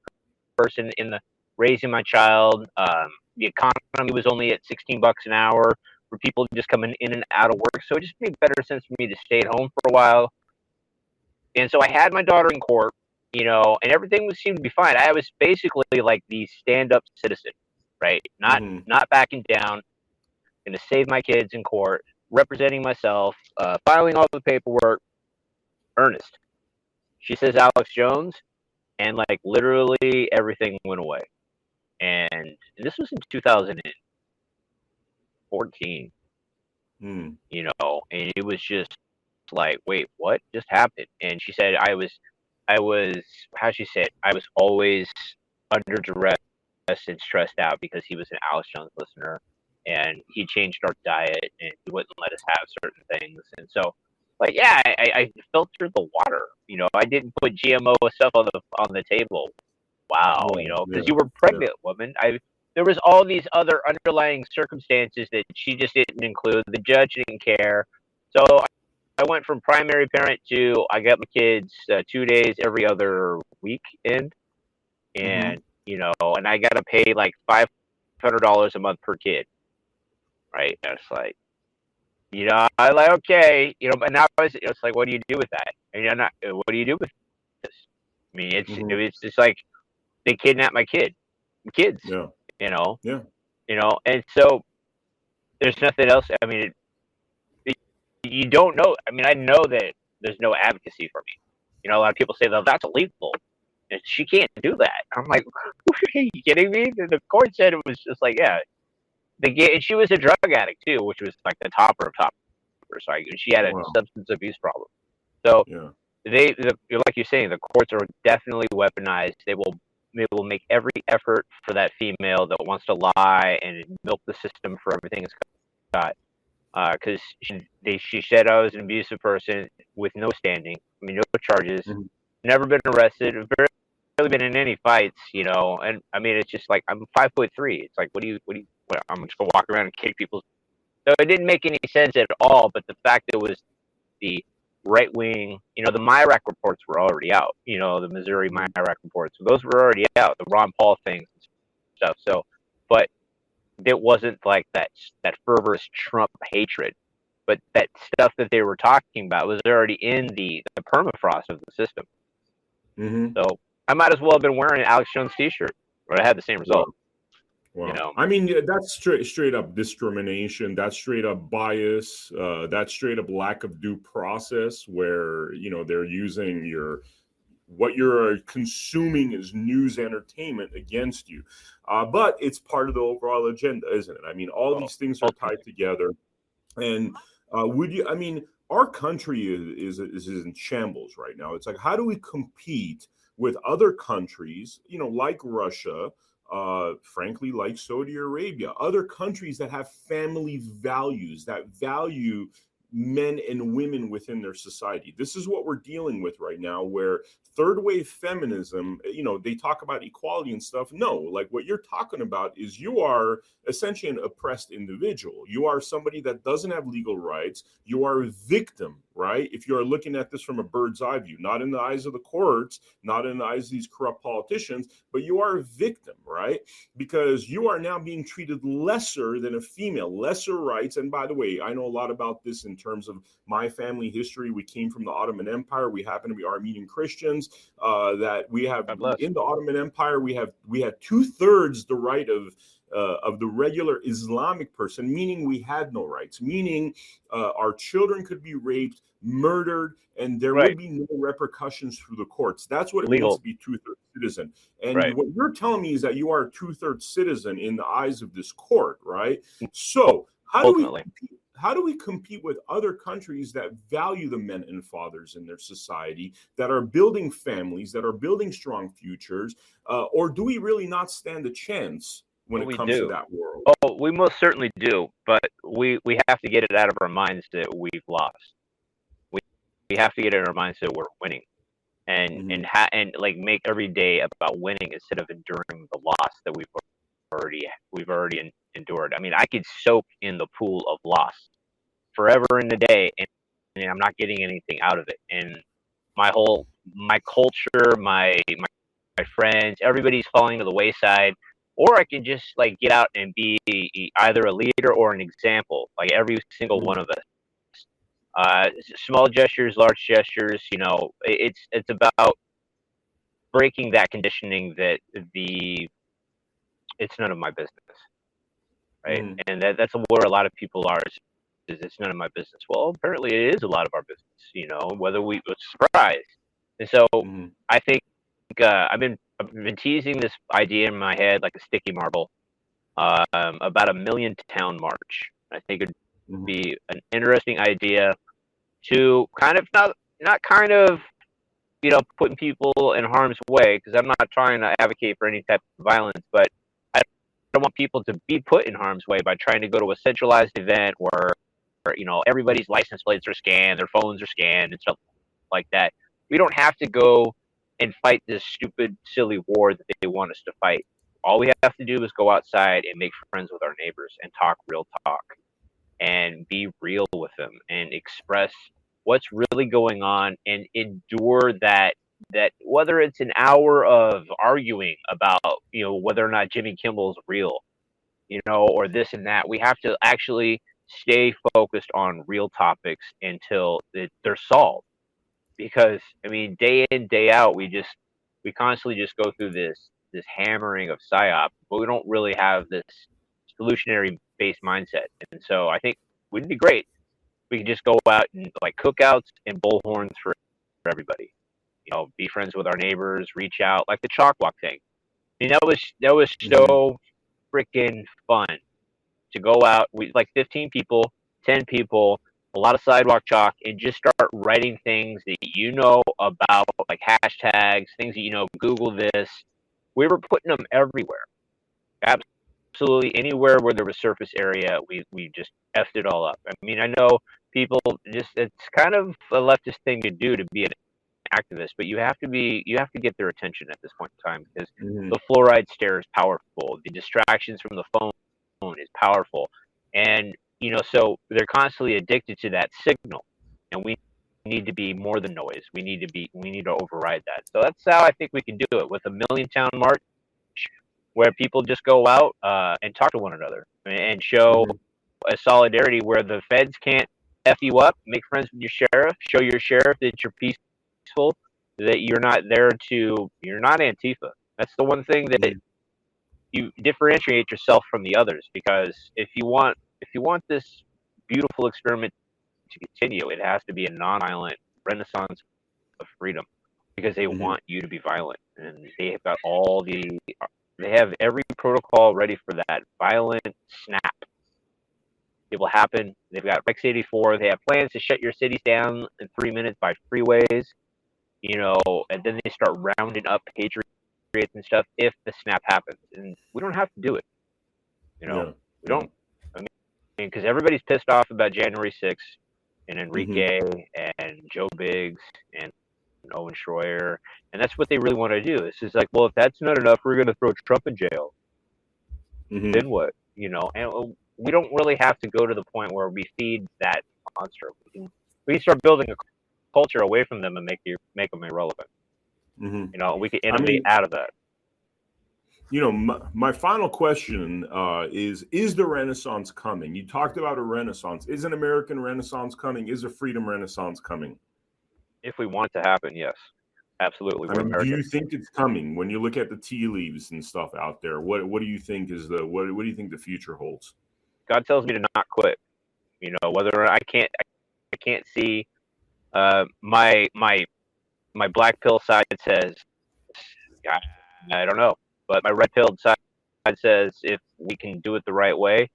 person in the raising my child. The economy was only at $16 an hour for people just coming in and out of work. So it just made better sense for me to stay at home for a while, And so I had my daughter in court, and everything seemed to be fine. I was basically like the stand-up citizen, right? Not backing down, going to save my kids in court, representing myself, filing all the paperwork, earnest. She says Alex Jones, and like literally everything went away. And this was in 2014, and it was just like, wait, what just happened? And she said, how'd she say it? I was always under duress and stressed out because he was an Alex Jones listener, and he changed our diet, and he wouldn't let us have certain things. And so, like, yeah, I filtered the water. I didn't put GMO stuff on the table. Wow, because you were pregnant, woman. There was all these other underlying circumstances that she just didn't include. The judge didn't care. So I went from primary parent to I got my kids 2 days every other weekend, and and I got to pay like $500 a month per kid, right? And it's like, I like, okay, but now it's like, what do you do with that? And what do you do with this? I mean, it's just like they kidnapped my kids, Yeah. And so there's nothing else. I mean, you don't know. I mean, I know that there's no advocacy for me. A lot of people say, "Well, that's illegal. And she can't do that." I'm like, are you kidding me? The court said it was just like, yeah. And she was a drug addict too, which was like the topper of toppers. Sorry, she had a substance abuse problem. So like you're saying, the courts are definitely weaponized. They will make every effort for that female that wants to lie and milk the system for everything it's got. Because she said I was an abusive person with no standing. I mean, no charges, never been arrested, barely been in any fights, And I mean, it's just like I'm 5'3". It's like, what I'm just gonna walk around and kick people. So it didn't make any sense at all. But the fact that it was the right wing, the MIRAC reports were already out. The Missouri MIRAC reports, those were already out. The Ron Paul things and stuff. So, but it wasn't like that fervorous Trump hatred, but that stuff that they were talking about was already in the permafrost of the system. So I might as well have been wearing an Alex Jones t-shirt, but I had the same result. Wow. I mean, that's straight up discrimination. That's straight up bias. That's straight up lack of due process, where they're using what you're consuming as news entertainment against you. But it's part of the overall agenda, isn't it? I mean, all these things are tied together. And our country is in shambles right now. It's like, how do we compete with other countries, like Russia, frankly, like Saudi Arabia, other countries that have family values, that value men and women within their society? This is what we're dealing with right now, where third wave feminism, they talk about equality and stuff. No, like what you're talking about is you are essentially an oppressed individual. You are somebody that doesn't have legal rights. You are a victim, right? If you are looking at this from a bird's eye view, not in the eyes of the courts, not in the eyes of these corrupt politicians, but you are a victim, right? Because you are now being treated lesser than a female, lesser rights. And by the way, I know a lot about this in terms of my family history. We came from the Ottoman Empire. We happen to be Armenian Christians. That we have in the Ottoman Empire, we had 2/3 the right of the regular Islamic person, meaning we had no rights, meaning our children could be raped, murdered, and there would be no repercussions through the courts. That's what it means to be 2/3 citizen. And what you're telling me is that you are a 2/3 citizen in the eyes of this court, right? So how do we compete with other countries that value the men and fathers in their society, that are building families, that are building strong futures? Or do we really not stand a chance when it comes to that world? Oh, we most certainly do, but we have to get it out of our minds that we've lost. We have to get it in our minds that we're winning, and like make every day about winning instead of enduring the loss that we've already endured. I mean, I could soak in the pool of loss forever in the day, and I'm not getting anything out of it. And my culture, my friends, everybody's falling to the wayside. Or I can just like get out and be either a leader or an example, like every single one of us. Small gestures, large gestures. It's about breaking that conditioning that it's none of my business, right? Mm-hmm. And that's where a lot of people are. Is it's none of my business. Well, apparently it is a lot of our business. Whether we was surprised. And so Mm-hmm. I think I've been teasing this idea in my head like a sticky marble about a million town march. I think it'd Mm-hmm. be an interesting idea to kind of not kind of putting people in harm's way, because I'm not trying to advocate for any type of violence, but I don't want people to be put in harm's way by trying to go to a centralized event where everybody's license plates are scanned, their phones are scanned, and stuff like that. We don't have to go and fight this stupid, silly war that they want us to fight. All we have to do is go outside and make friends with our neighbors and talk real talk and be real with them and express what's really going on and endure that whether it's an hour of arguing about whether or not Jimmy Kimmel's real, or this and that. We have to actually stay focused on real topics until they're solved. Because I mean, day in, day out, we constantly just go through this hammering of psyop, but we don't really have this solutionary based mindset. And so I think wouldn't it be great. We could just go out and like cookouts and bullhorns for everybody. Be friends with our neighbors, reach out, like the chalk walk thing. I mean, that was Mm-hmm. so freaking fun to go out. We like 15 people, 10 people, a lot of sidewalk chalk, and just start writing things that about, like hashtags, things that Google this. We were putting them everywhere. Absolutely anywhere where there was surface area, we just effed it all up. I mean, I know people it's kind of a leftist thing to do to be an activist, but you have to get their attention at this point in time, because Mm-hmm. the fluoride stare is powerful. The distractions from the phone is powerful, and so they're constantly addicted to that signal, and we need to be more than noise. We need to override that. So that's how I think we can do it with a million town march, where people just go out and talk to one another and show Mm-hmm. a solidarity where the feds can't f you up. Make friends with your sheriff. Show your sheriff that you're peaceful, that you're not Antifa. That's the one thing that you differentiate yourself from the others, because if you want this beautiful experiment to continue, it has to be a nonviolent renaissance of freedom, because they Mm-hmm. want you to be violent, and they have every protocol ready for that violent snap. It will happen. They've got Rex 84. They have plans to shut your cities down in 3 minutes by freeways, and then they start rounding up patriots and stuff if the snap happens. And we don't have to do it. Yeah. We Yeah. don't. I mean, because everybody's pissed off about January 6th and Mm-hmm. Enrique and Joe Biggs and Owen Schroyer, and that's what they really want to do. This is like, well, if that's not enough, we're going to throw Trump in jail. Mm-hmm. Then what? And we don't really have to go to the point where we feed that monster. We can start building a culture away from them and make them irrelevant. Mm-hmm. We can I innovate mean, out of that. my final question is the Renaissance coming? You talked about a Renaissance. Is an American Renaissance coming? Is a freedom Renaissance coming? If we want it to happen, yes, absolutely. I We're mean, do you Americans. think it's coming when you look at the tea leaves and stuff out there? What do you think is what do you think the future holds? God tells me to not quit. Whether I can't see my black pill side says I don't know, but my red pilled side says if we can do it the right way,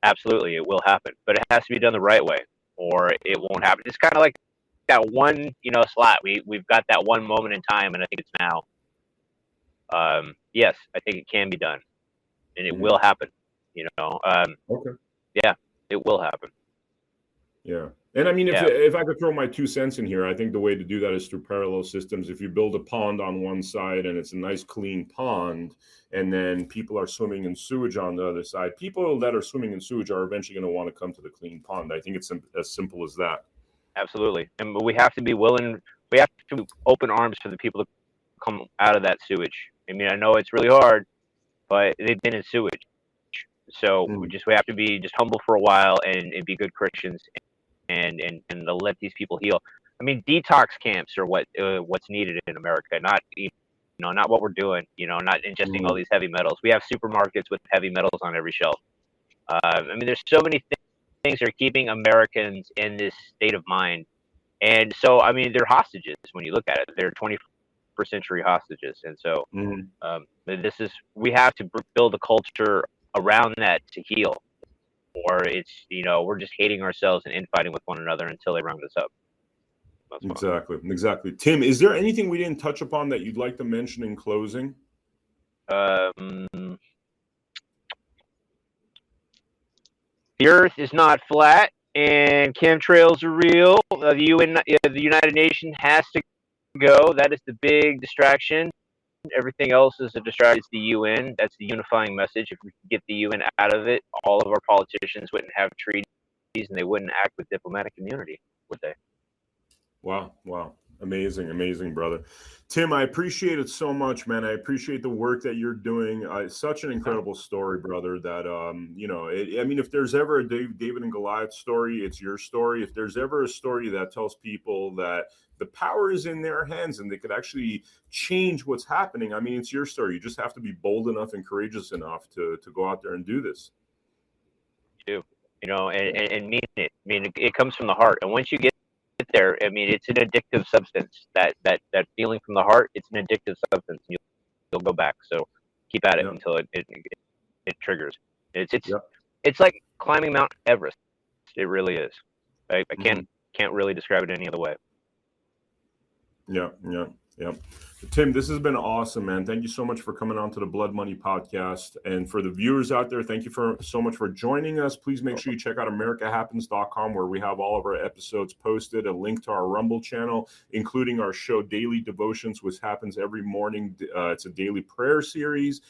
absolutely it will happen. But it has to be done the right way, or it won't happen. It's kind of like that one slot. We've got that one moment in time, and I think it's now. Yes, I think it can be done, and it Mm-hmm. will happen. You know, um, Okay. yeah, it will happen. Yeah. And I mean, if Yeah, if I could throw my 2 cents in here, I think the way to do that is through parallel systems. If you build a pond on one side and it's a nice clean pond, and then people are swimming in sewage on the other side, people that are swimming in sewage are eventually going to want to come to the clean pond. I think it's as simple as that. absolutely. And we have to be willing. We have to open arms for the people to come out of that sewage. I mean, I know it's really hard, but they've been in sewage. So Mm. we have to be just humble for a while and be good Christians and to let these people heal. I mean, detox camps are what's needed in America, not not what we're doing. Not ingesting all these heavy metals. We have supermarkets with heavy metals on every shelf. I mean, there's so many things that are keeping Americans in this state of mind, and so I mean, they're hostages when you look at it. They're 21st century hostages, and so we have to build a culture around that to heal, or it's we're just hating ourselves and infighting with one another until they round us up. Exactly. Tim, is there anything we didn't touch upon that you'd like to mention in closing? The Earth is not flat, and chemtrails are real. The United Nations has to go. That is the big distraction. Everything else is a distraction. It's the UN. That's the unifying message. If we could get the UN out of it, all of our politicians wouldn't have treaties, and they wouldn't act with diplomatic immunity, would they? Wow. Amazing, brother. Tim, I appreciate it so much, man. I appreciate the work that you're doing. Such an incredible story, brother, that, I mean, if there's ever a David and Goliath story, it's your story. If there's ever a story that tells people that the power is in their hands and they could actually change what's happening, I mean, it's your story. You just have to be bold enough and courageous enough to go out there and do this. You do, and mean it. I mean, it comes from the heart. And once you get there, I mean, it's an addictive substance. That feeling from the heart, it's an addictive substance. You'll go back. So keep at it until it triggers. It's like climbing Mount Everest. It really is. I can't really describe it any other way. Yeah. Tim, this has been awesome, man. Thank you so much for coming on to the Blood Money podcast. And for the viewers out there, thank you so much for joining us. Please make sure you check out AmericaHappens.com, where we have all of our episodes posted, a link to our Rumble channel, including our show Daily Devotions, which happens every morning. It's a daily prayer series.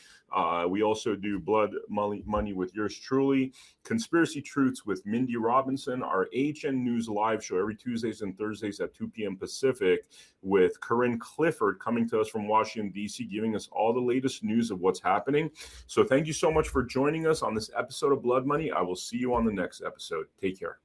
We also do Blood Money with yours truly, Conspiracy Truths with Mindy Robinson, our HN News live show every Tuesdays and Thursdays at 2 p.m. Pacific with Corinne Clifford coming to us from Washington, D.C., giving us all the latest news of what's happening. So thank you so much for joining us on this episode of Blood Money. I will see you on the next episode. Take care.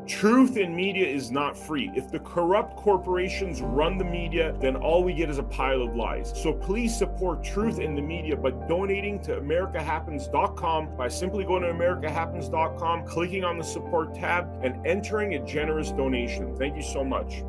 Truth in media is not free. If the corrupt corporations run the media, then all we get is a pile of lies. So please support truth in the media by donating to AmericaHappens.com by simply going to AmericaHappens.com, clicking on the support tab, and entering a generous donation. Thank you so much.